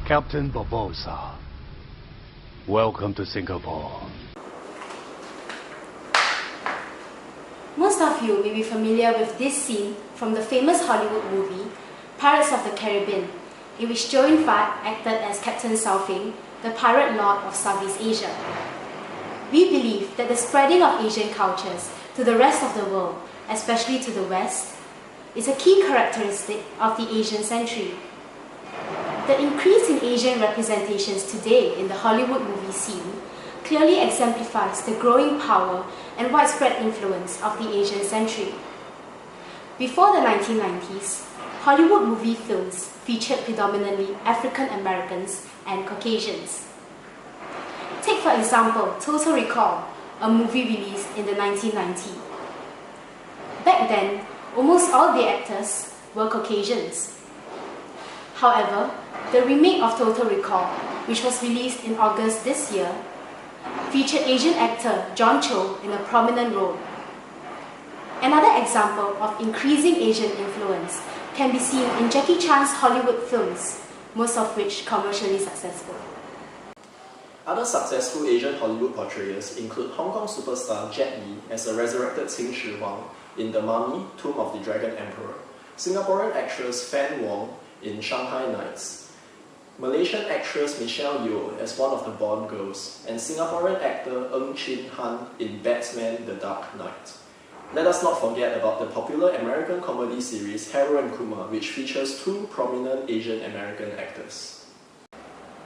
Captain Barbosa, welcome to Singapore. Most of you may be familiar with this scene from the famous Hollywood movie Pirates of the Caribbean, in which Chow Yun-fat acted as Captain Southing, the pirate lord of Southeast Asia. We believe that the spreading of Asian cultures to the rest of the world, especially to the West, is a key characteristic of the Asian century. The increase in Asian representations today in the Hollywood movie scene clearly exemplifies the growing power and widespread influence of the Asian century. Before the 1990s, Hollywood movie films featured predominantly African Americans and Caucasians. Take for example Total Recall, a movie released in the 1990s. Back then, almost all the actors were Caucasians. However, the remake of Total Recall, which was released in August this year, featured Asian actor John Cho in a prominent role. Another example of increasing Asian influence can be seen in Jackie Chan's Hollywood films, most of which commercially successful. Other successful Asian Hollywood portrayals include Hong Kong superstar Jet Li as a resurrected Qin Shi Huang in The Mummy, Tomb of the Dragon Emperor, Singaporean actress Fan Wong in Shanghai Nights, Malaysian actress Michelle Yeoh as one of the Bond girls, and Singaporean actor Ng Chin Han in Batman The Dark Knight. Let us not forget about the popular American comedy series Harold and Kumar, which features two prominent Asian American actors.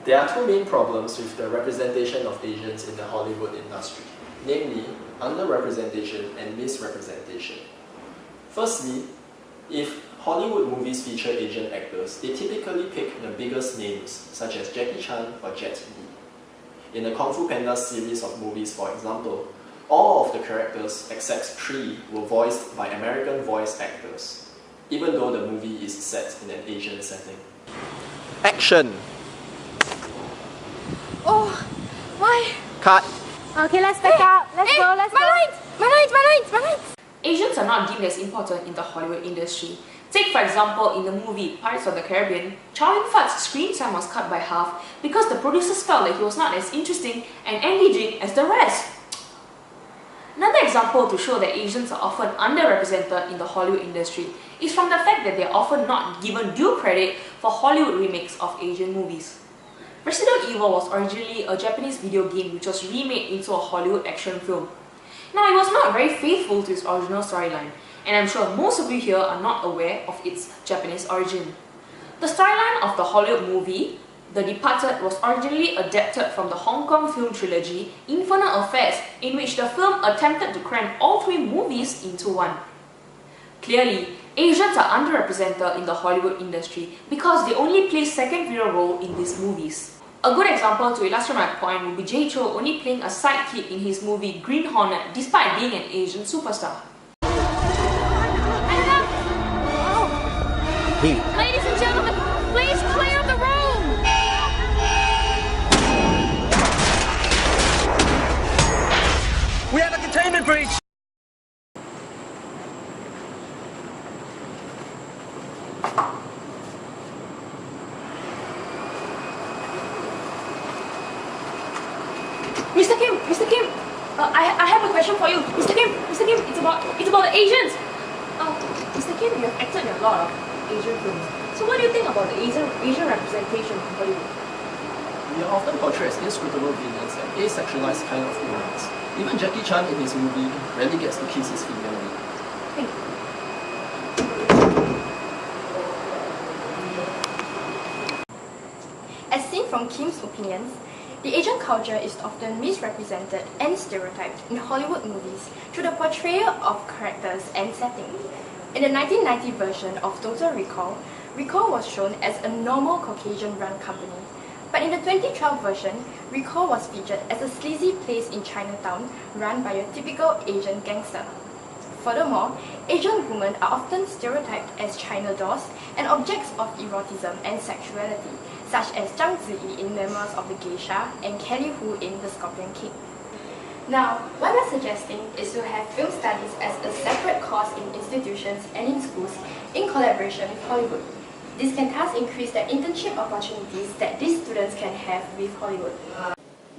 There are two main problems with the representation of Asians in the Hollywood industry, namely underrepresentation and misrepresentation. Firstly, if Hollywood movies feature Asian actors, they typically pick the biggest names, such as Jackie Chan or Jet Li. In the Kung Fu Panda series of movies, for example, all of the characters except 3 were voiced by American voice actors, even though the movie is set in an Asian setting. Action! Oh, why? Cut! Okay, let's back up. Let's go. My lines! Asians are not deemed as important in the Hollywood industry. Take for example in the movie Pirates of the Caribbean, Chow Yun-fat's screen time was cut by half because the producers felt that he was not as interesting and engaging as the rest. Another example to show that Asians are often underrepresented in the Hollywood industry is from the fact that they are often not given due credit for Hollywood remakes of Asian movies. Resident Evil was originally a Japanese video game which was remade into a Hollywood action film. Now, it was not very faithful to its original storyline, and I'm sure most of you here are not aware of its Japanese origin. The storyline of the Hollywood movie, The Departed, was originally adapted from the Hong Kong film trilogy Infernal Affairs, in which the film attempted to cram all 3 movies into one. Clearly, Asians are underrepresented in the Hollywood industry because they only play secondary role in these movies. A good example to illustrate my point would be Jay Chou only playing a sidekick in his movie Green Hornet despite being an Asian superstar. Ladies and gentlemen, please clear the room! We have a containment breach! Mr. Kim, I have a question for you. Mr. Kim, it's about the Asians. Mr. Kim, you have acted in a lot of Asian films. So what do you think about the Asian representation in Hollywood? We are often portrayed as inscrutable villains and asexualized kind of humans. Even Jackie Chan in his movie rarely gets to kiss his female lead. Thank you. As seen from Kim's opinions, the Asian culture is often misrepresented and stereotyped in Hollywood movies through the portrayal of characters and settings. In the 1990 version of Total Recall, Recall was shown as a normal Caucasian-run company. But in the 2012 version, Recall was featured as a sleazy place in Chinatown run by a typical Asian gangster. Furthermore, Asian women are often stereotyped as China dolls and objects of erotism and sexuality, such as Zhang Ziyi in Memoirs of the Geisha and Kelly Hu in The Scorpion King. Now, what we're suggesting is to have film studies as a separate course in institutions and in schools in collaboration with Hollywood. This can thus increase the internship opportunities that these students can have with Hollywood.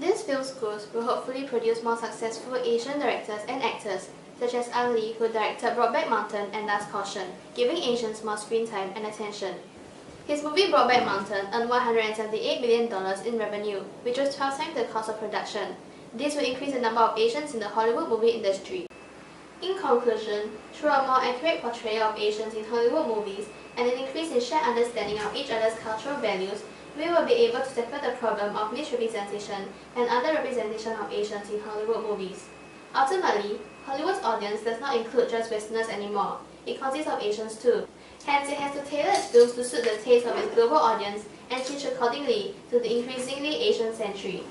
These film schools will hopefully produce more successful Asian directors and actors, such as Ang Lee, who directed Brokeback Mountain and Last Caution, giving Asians more screen time and attention. His movie Brokeback Mountain earned $178 million in revenue, which was 12 times the cost of production. This will increase the number of Asians in the Hollywood movie industry. In conclusion, through a more accurate portrayal of Asians in Hollywood movies and an increase in shared understanding of each other's cultural values, we will be able to tackle the problem of misrepresentation and underrepresentation of Asians in Hollywood movies. Ultimately, Hollywood's audience does not include just Westerners anymore. It consists of Asians too. Hence, it has to tailor its films to suit the taste of its global audience and change accordingly to the increasingly Asian century.